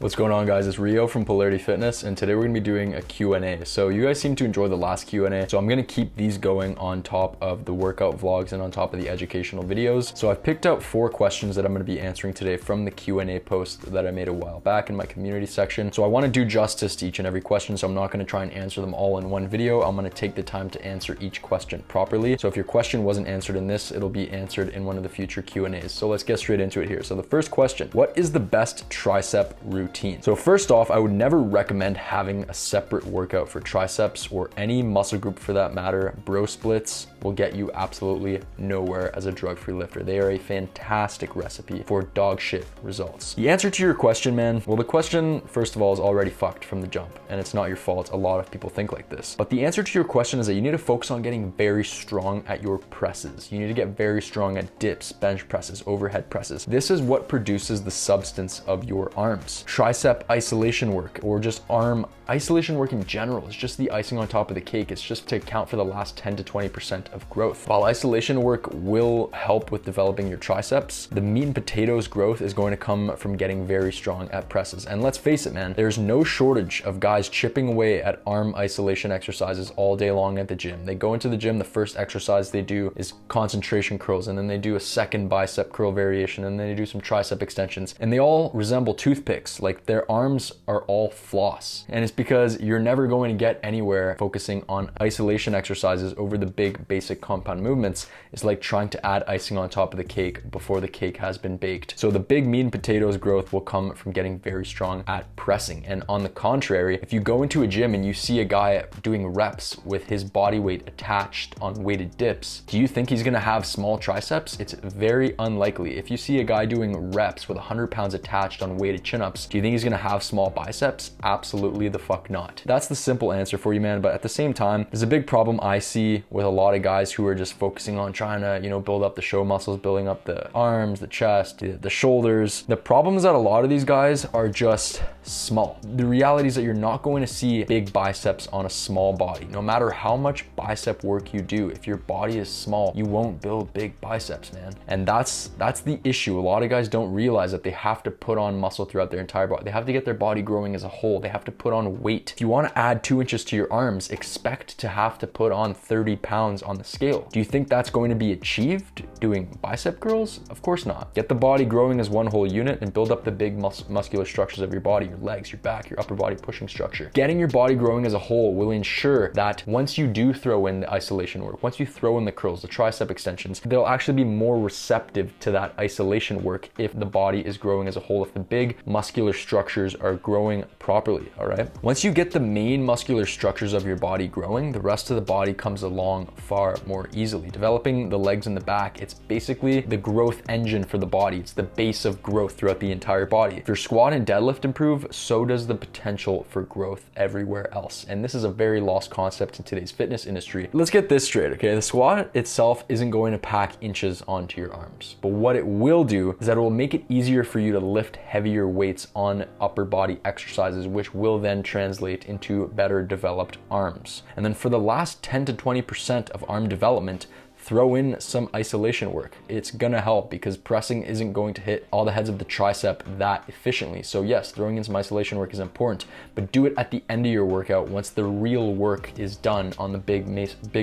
What's going on, guys? It's Rio from Polarity Fitness, and today we're gonna be doing a Q&A. So you guys seem to enjoy the last Q&A, so I'm gonna keep these going on top of the workout vlogs and on top of the educational videos. So I've picked out 4 questions that I'm gonna be answering today from the Q&A post that I made a while back in my community section. So I wanna do justice to each and every question, so I'm not gonna try and answer them all in one video. I'm gonna take the time to answer each question properly. So if your question wasn't answered in this, it'll be answered in one of the future Q&As. So let's get straight into it here. So the first question, what is the best tricep routine? So first off, I would never recommend having a separate workout for triceps or any muscle group for that matter. Bro splits will get you absolutely nowhere as a drug-free lifter. They are a fantastic recipe for dog shit results. The answer to your question, man, well, the question, first of all, is already fucked from the jump, and it's not your fault. A lot of people think like this. But the answer to your question is that you need to focus on getting very strong at your presses. You need to get very strong at dips, bench presses, overhead presses. This is what produces the substance of your arms. Tricep isolation work, or just arm isolation work in general, is just the icing on top of the cake. It's just to account for the last 10 to 20% of growth. While isolation work will help with developing your triceps, the meat and potatoes growth is going to come from getting very strong at presses. And let's face it, man, there's no shortage of guys chipping away at arm isolation exercises all day long at the gym. They go into the gym, the first exercise they do is concentration curls, and then they do a second bicep curl variation, and then they do some tricep extensions, and they all resemble toothpicks. Like, their arms are all floss. And it's because you're never going to get anywhere focusing on isolation exercises over the big basic compound movements. It's like trying to add icing on top of the cake before the cake has been baked. So the big meat and potatoes growth will come from getting very strong at pressing. And on the contrary, if you go into a gym and you see a guy doing reps with his body weight attached on weighted dips, do you think he's gonna have small triceps? It's very unlikely. If you see a guy doing reps with 100 pounds attached on weighted chin-ups, do you think he's gonna have small biceps? Absolutely the fuck not. That's the simple answer for you, man. But at the same time, there's a big problem I see with a lot of guys who are just focusing on trying to, build up the show muscles, building up the arms, the chest, the shoulders. The problem is that a lot of these guys are just small. The reality is that you're not going to see big biceps on a small body. No matter how much bicep work you do, if your body is small, you won't build big biceps, man. And that's the issue. A lot of guys don't realize that they have to put on muscle throughout their entire body. They have to get their body growing as a whole. They have to put on weight. If you want to add 2 inches to your arms, expect to have to put on 30 pounds on the scale. Do you think that's going to be achieved doing bicep curls? Of course not. Get the body growing as one whole unit and build up the big muscular structures of your body, your legs, your back, your upper body pushing structure. Getting your body growing as a whole will ensure that once you do throw in the isolation work, once you throw in the curls, the tricep extensions, they'll actually be more receptive to that isolation work if the body is growing as a whole, if the big muscular structures are growing properly, all right? Once you get the main muscular structures of your body growing, the rest of the body comes along far more easily. Developing the legs and the back, it's basically the growth engine for the body. It's the base of growth throughout the entire body. If your squat and deadlift improve, so does the potential for growth everywhere else. And this is a very lost concept in today's fitness industry. Let's get this straight, okay? The squat itself isn't going to pack inches onto your arms, but what it will do is that it will make it easier for you to lift heavier weights on upper body exercises, which will then translate into better developed arms. And then for the last 10 to 20% of arm development, throw in some isolation work. It's gonna help because pressing isn't going to hit all the heads of the tricep that efficiently. So yes, throwing in some isolation work is important, but do it at the end of your workout once the real work is done on the big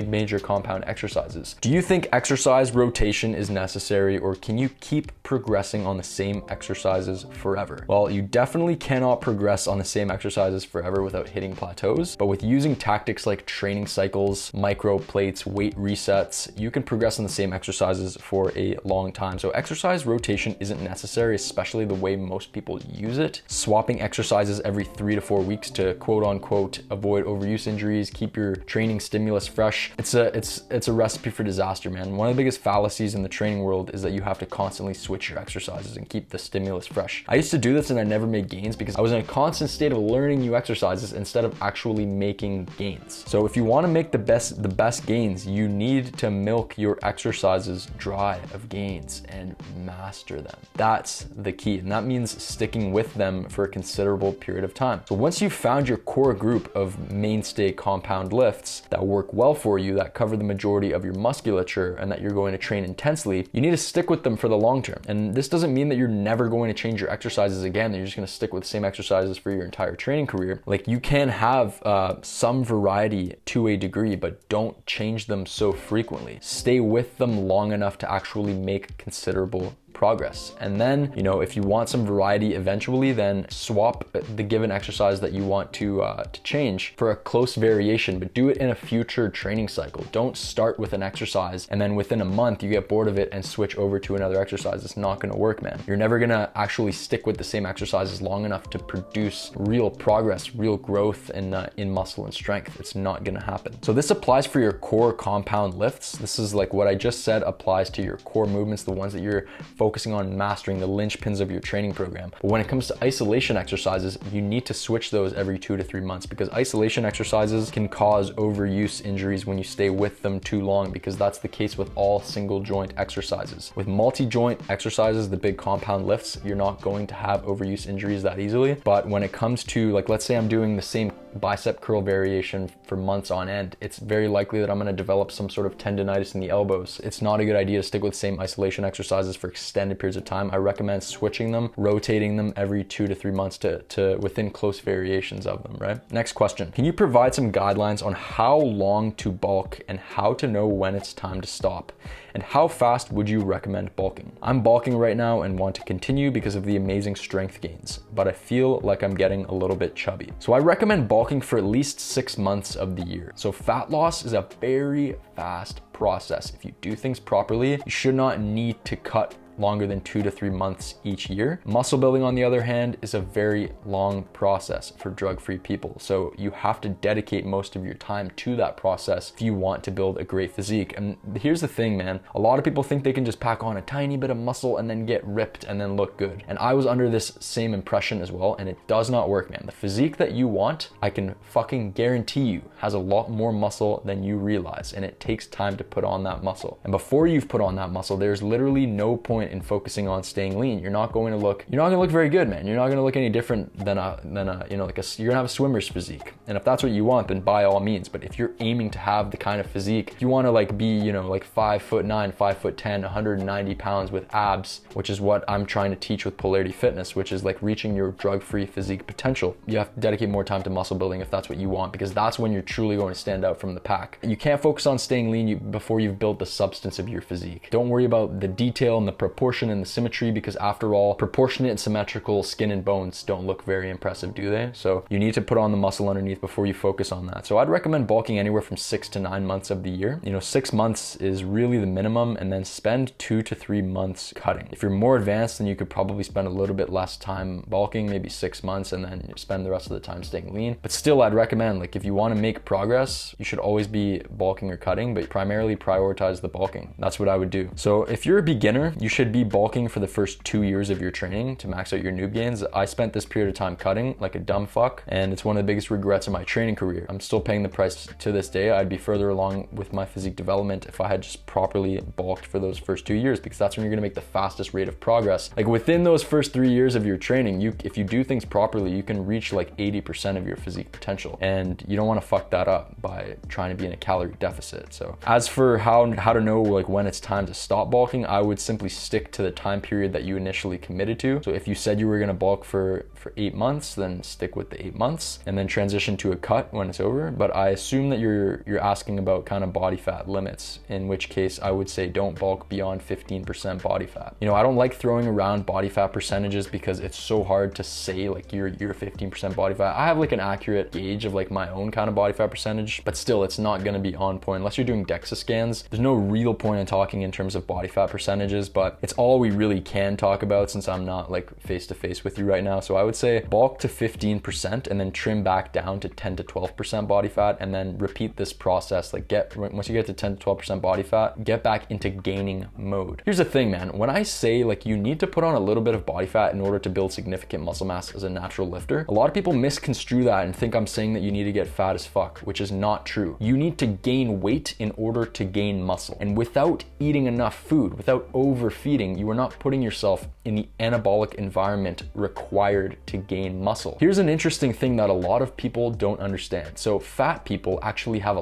major compound exercises. Do you think exercise rotation is necessary, or can you keep progressing on the same exercises forever? Well, you definitely cannot progress on the same exercises forever without hitting plateaus, but with using tactics like training cycles, micro plates, weight resets, you can progress on the same exercises for a long time. So exercise rotation isn't necessary, especially the way most people use it. Swapping exercises every 3 to 4 weeks to quote unquote avoid overuse injuries, keep your training stimulus fresh. It's a recipe for disaster, man. One of the biggest fallacies in the training world is that you have to constantly switch your exercises and keep the stimulus fresh. I used to do this and I never made gains because I was in a constant state of learning new exercises instead of actually making gains. So if you want to make the best gains, you need to mill milk your exercises dry of gains and master them. That's the key, and that means sticking with them for a considerable period of time. So once you've found your core group of mainstay compound lifts that work well for you, that cover the majority of your musculature, and that you're going to train intensely, you need to stick with them for the long term. And this doesn't mean that you're never going to change your exercises again, that you're just going to stick with the same exercises for your entire training career. Like, you can have some variety to a degree, but don't change them so frequently. Stay with them long enough to actually make considerable progress. And then, you know, if you want some variety eventually, then swap the given exercise that you want to change for a close variation, but do it in a future training cycle. Don't start with an exercise and then within a month you get bored of it and switch over to another exercise. It's not going to work, man. You're never going to actually stick with the same exercises long enough to produce real progress, real growth in muscle and strength. It's not going to happen. So this applies for your core compound lifts. This is like what I just said applies to your core movements, the ones that you're focusing on mastering, the linchpins of your training program. But when it comes to isolation exercises, you need to switch those every 2 to 3 months, because isolation exercises can cause overuse injuries when you stay with them too long, because that's the case with all single joint exercises. With multi-joint exercises, the big compound lifts, you're not going to have overuse injuries that easily. But when it comes to, like, let's say I'm doing the same bicep curl variation for months on end, it's very likely that I'm going to develop some sort of tendonitis in the elbows. It's not a good idea to stick with the same isolation exercises for extended periods of time. I recommend switching them, rotating them every 2 to 3 months to within close variations of them, right? Next question. Can you provide some guidelines on how long to bulk and how to know when it's time to stop? And how fast would you recommend bulking? I'm bulking right now and want to continue because of the amazing strength gains, but I feel like I'm getting a little bit chubby. So I recommend bulking for at least 6 months of the year. So fat loss is a very fast process. If you do things properly, you should not need to cut longer than 2 to 3 months each year. Muscle building, on the other hand, is a very long process for drug-free people. So you have to dedicate most of your time to that process if you want to build a great physique. And here's the thing, man. A lot of people think they can just pack on a tiny bit of muscle and then get ripped and then look good. And I was under this same impression as well, and it does not work, man. The physique that you want, I can fucking guarantee you, has a lot more muscle than you realize, and it takes time to put on that muscle. And before you've put on that muscle, there's literally no point in focusing on staying lean. You're not going to look very good, man. You're not going to look any different than you're going to have a swimmer's physique. And if that's what you want, then by all means. But if you're aiming to have the kind of physique, if you want to like be, 5'9", 5'10", 190 pounds with abs, which is what I'm trying to teach with Polarity Fitness, which is like reaching your drug-free physique potential, you have to dedicate more time to muscle building if that's what you want, because that's when you're truly going to stand out from the pack. You can't focus on staying lean before you've built the substance of your physique. Don't worry about the detail and the proportion and the symmetry, because after all, proportionate and symmetrical skin and bones don't look very impressive, do they? So you need to put on the muscle underneath before you focus on that. So I'd recommend bulking anywhere from 6 to 9 months of the year. 6 months is really the minimum, and then spend 2 to 3 months cutting. If you're more advanced, then you could probably spend a little bit less time bulking, maybe 6 months, and then spend the rest of the time staying lean. But still, I'd recommend, like, if you want to make progress, you should always be bulking or cutting, but primarily prioritize the bulking. That's what I would do. So if you're a beginner, you should be bulking for the first 2 years of your training to max out your noob gains. I spent this period of time cutting like a dumb fuck, and it's one of the biggest regrets of my training career. I'm still paying the price to this day. I'd be further along with my physique development if I had just properly bulked for those first 2 years, because that's when you're gonna make the fastest rate of progress. Like, within those first 3 years of your training, if you do things properly, you can reach like 80% of your physique potential, and you don't want to fuck that up by trying to be in a calorie deficit. So as for how to know like when it's time to stop bulking, I would simply stick to the time period that you initially committed to. So if you said you were going to bulk for 8 months, then stick with the 8 months and then transition to a cut when it's over. But I assume that you're asking about kind of body fat limits, in which case I would say don't bulk beyond 15% body fat. I don't like throwing around body fat percentages because it's so hard to say like you're 15% body fat. I have like an accurate gauge of like my own kind of body fat percentage, but still it's not going to be on point unless you're doing DEXA scans. There's no real point in talking in terms of body fat percentages, but but it's all we really can talk about since I'm not like face to face with you right now. So I would say bulk to 15% and then trim back down to 10 to 12% body fat, and then repeat this process. Like once you get to 10 to 12% body fat, get back into gaining mode. Here's the thing, man. When I say like you need to put on a little bit of body fat in order to build significant muscle mass as a natural lifter, a lot of people misconstrue that and think I'm saying that you need to get fat as fuck, which is not true. You need to gain weight in order to gain muscle. And without eating enough food, without overfeeding, you are not putting yourself in the anabolic environment required to gain muscle. Here's an interesting thing that a lot of people don't understand. So fat people actually have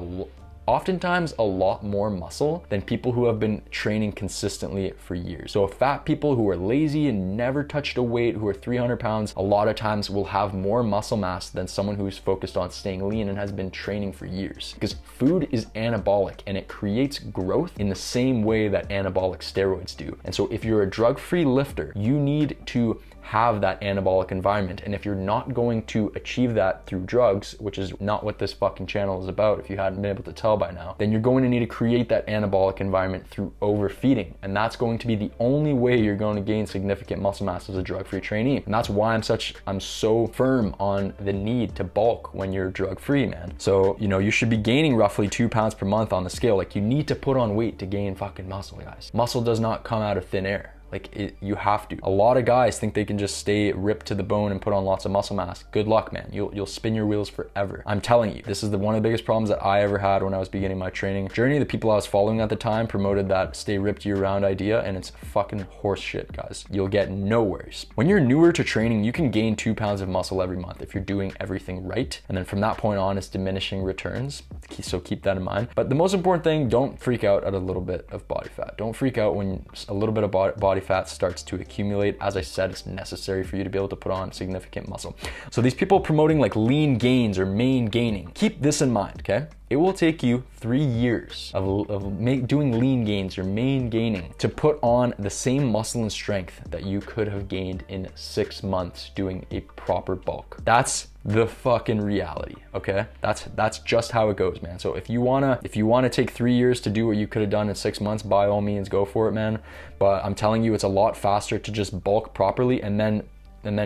oftentimes a lot more muscle than people who have been training consistently for years. So fat people who are lazy and never touched a weight, who are 300 pounds, a lot of times will have more muscle mass than someone who's focused on staying lean and has been training for years. Because food is anabolic and it creates growth in the same way that anabolic steroids do. And so if you're a drug-free lifter, you need to have that anabolic environment. And if you're not going to achieve that through drugs, which is not what this fucking channel is about, if you hadn't been able to tell by now, then you're going to need to create that anabolic environment through overfeeding. And that's going to be the only way you're going to gain significant muscle mass as a drug-free trainee. And that's why I'm so firm on the need to bulk when you're drug-free, man. So, you know, you should be gaining roughly 2 pounds per month on the scale. Like, you need to put on weight to gain fucking muscle, guys. Muscle does not come out of thin air. You have to. A lot of guys think they can just stay ripped to the bone and put on lots of muscle mass. Good luck, man. You'll spin your wheels forever. I'm telling you, this is one of the biggest problems that I ever had when I was beginning my training journey. The people I was following at the time promoted that stay ripped year-round idea, and it's fucking horse shit, guys. You'll get nowhere. When you're newer to training, you can gain 2 pounds of muscle every month if you're doing everything right. And then from that point on, it's diminishing returns. So keep that in mind. But the most important thing, don't freak out at a little bit of body fat. Don't freak out when a little bit of body fat starts to accumulate. As I said, it's necessary for you to be able to put on significant muscle. So these people promoting like lean gains or main gaining, keep this in mind, okay? It will take you 3 years of doing lean gains or main gaining to put on the same muscle and strength that you could have gained in 6 months doing a proper bulk. That's the fucking reality, okay? That's just how it goes, man. So if you wanna take 3 years to do what you could have done in 6 months, by all means, go for it, man. But I'm telling you, it's a lot faster to just bulk properly and then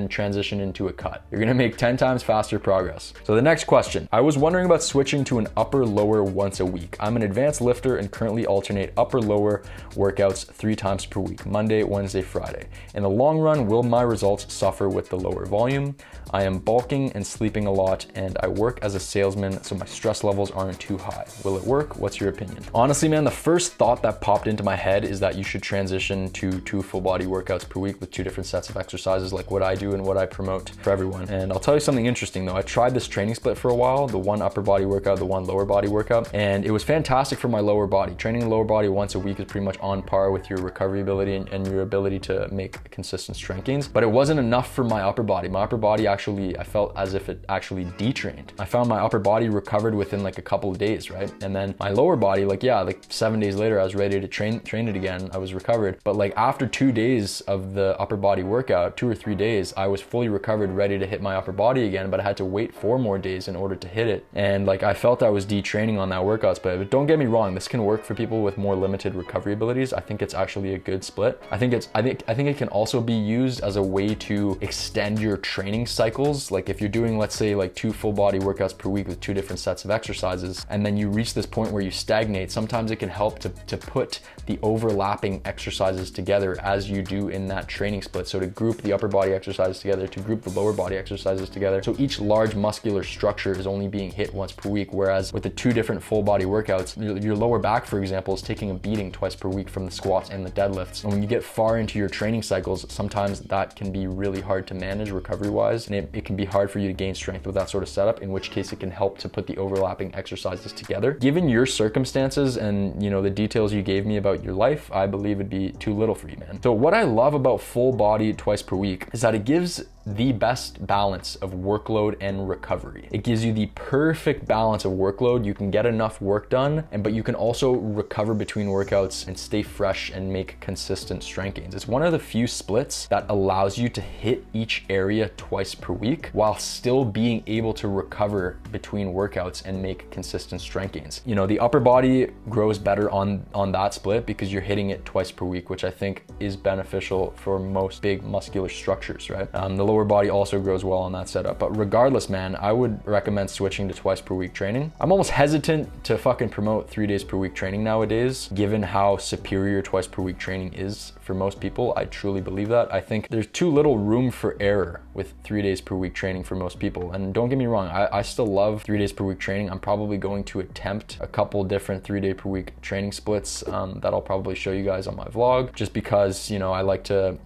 transition into a cut. You're gonna make 10 times faster progress. So the next question, I was wondering about switching to an upper lower once a week. I'm an advanced lifter and currently alternate upper lower workouts 3 times per week, Monday, Wednesday, Friday. In the long run, will my results suffer with the lower volume? I am bulking and sleeping a lot, and I work as a salesman, so my stress levels aren't too high. Will it work? What's your opinion? Honestly, man, the first thought that popped into my head is that you should transition to 2 full body workouts per week with 2 different sets of exercises, like what I do and what I promote for everyone. And I'll tell you something interesting though. I tried this training split for a while, the 1 upper body workout, the 1 lower body workout, and it was fantastic for my lower body. Training the lower body once a week is pretty much on par with your recovery ability and your ability to make consistent strength gains, but it wasn't enough for my upper body. My upper body I felt as if it actually detrained. I found my upper body recovered within like a couple of days, right? And then my lower body, like 7 days later, I was ready to train it again. I was recovered. But like after 2 days of the upper body workout, 2 or 3 days, I was fully recovered, ready to hit my upper body again, but I had to wait 4 more days in order to hit it. And like I felt I was detraining on that workouts, but don't get me wrong, this can work for people with more limited recovery abilities. I think it's actually a good split. I think it can also be used as a way to extend your training cycles. Like if you're doing, let's say, like 2 full body workouts per week with 2 different sets of exercises, and then you reach this point where you stagnate, sometimes it can help to put the overlapping exercises together as you do in that training split. So to group the upper body exercises together, to group the lower body exercises together. So each large muscular structure is only being hit once per week, whereas with the 2 different full body workouts, your lower back, for example, is taking a beating twice per week from the squats and the deadlifts. And when you get far into your training cycles, sometimes that can be really hard to manage recovery wise, and it can be hard for you to gain strength with that sort of setup, in which case it can help to put the overlapping exercises together. Given your circumstances and the details you gave me about your life, I believe it'd be too little for you, man. So what I love about full body twice per week is that it gives the best balance of workload and recovery. It gives you the perfect balance of workload. You can get enough work done, but you can also recover between workouts and stay fresh and make consistent strength gains. It's one of the few splits that allows you to hit each area twice per week while still being able to recover between workouts and make consistent strength gains. You know, the upper body grows better on that split because you're hitting it twice per week, which I think is beneficial for most big muscular structures, right? The lower body also grows well on that setup. But regardless, man, I would recommend switching to twice per week training. I'm almost hesitant to fucking promote 3 days per week training nowadays, given how superior twice per week training is for most people. I truly believe that. I think there's too little room for error with 3 days per week training for most people. And don't get me wrong, I still love 3 days per week training. I'm probably going to attempt a couple different 3 day per week training splits that I'll probably show you guys on my vlog, just because, you know, I like to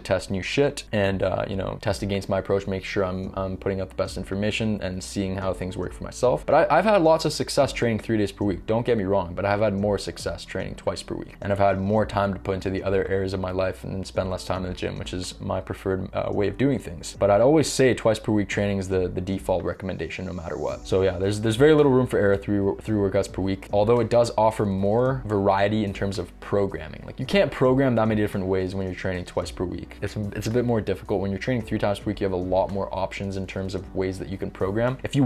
test new shit and, you know, test against my approach, make sure I'm putting out the best information and seeing how things work for myself. But I've had lots of success training 3 days per week. Don't get me wrong, but I've had more success training twice per week. And I've had more time to put into the other areas of my life and spend less time in the gym, which is my preferred way of doing things. But I'd always say twice per week training is the default recommendation no matter what. So yeah, there's very little room for error through workouts per week, although it does offer more variety in terms of programming. Like, you can't program that many different ways when you're training twice per week. It's a bit more difficult. When you're training 3 times per week, you have a lot more options in terms of ways that you can program. If you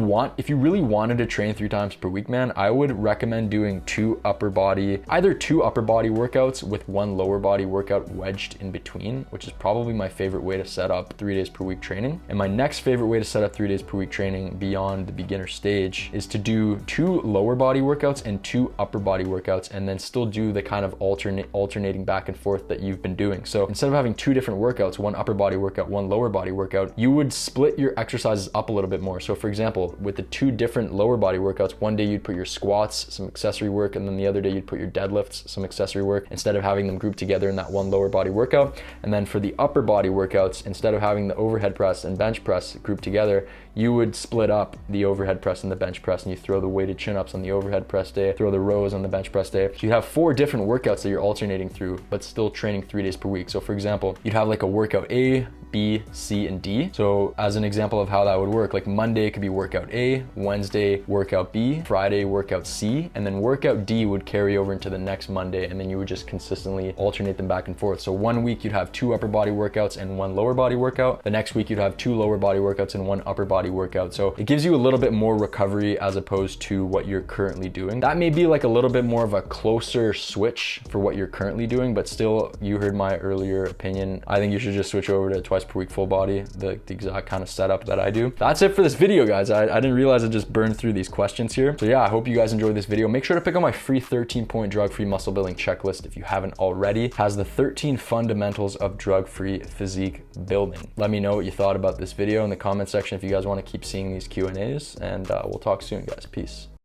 really wanted to train 3 times per week, man, I would recommend doing either 2 upper body workouts with 1 lower body workout wedged in between, which is probably my favorite way to set up 3 days per week training. And my next favorite way to set up 3 days per week training beyond the beginner stage is to do 2 lower body workouts and 2 upper body workouts, and then still do the kind of alternating back and forth that you've been doing. So instead of having 2 different workouts, 1 upper body workout, 1 lower body workout, you would split your exercises up a little bit more. So for example, with the 2 different lower body workouts, one day you'd put your squats, some accessory work, and then the other day you'd put your deadlifts, some accessory work, instead of having them grouped together in that 1 lower body workout. And then for the upper body workouts, instead of having the overhead press and bench press grouped together, you would split up the overhead press and the bench press, and you throw the weighted chin-ups on the overhead press day, throw the rows on the bench press day. So you have 4 different workouts that you're alternating through, but still training 3 days per week. So for example, you'd have like a workout A, B, C, and D. So as an example of how that would work, like Monday could be workout A, Wednesday workout B, Friday workout C, and then workout D would carry over into the next Monday, and then you would just consistently alternate them back and forth. So one week you'd have 2 upper body workouts and 1 lower body workout. The next week you'd have 2 lower body workouts and 1 upper body workout. So it gives you a little bit more recovery as opposed to what you're currently doing. That may be like a little bit more of a closer switch for what you're currently doing, but still, you heard my earlier opinion. I think you should just switch over to twice per week full body, the exact kind of setup that I do. That's it for this video, guys. I didn't realize I just burned through these questions here. So yeah, I hope you guys enjoyed this video. Make sure to pick up my free 13-point drug-free muscle building checklist if you haven't already. It has the 13 fundamentals of drug-free physique building. Let me know what you thought about this video in the comment section if you guys want to keep seeing these Q&As, and we'll talk soon, guys. Peace.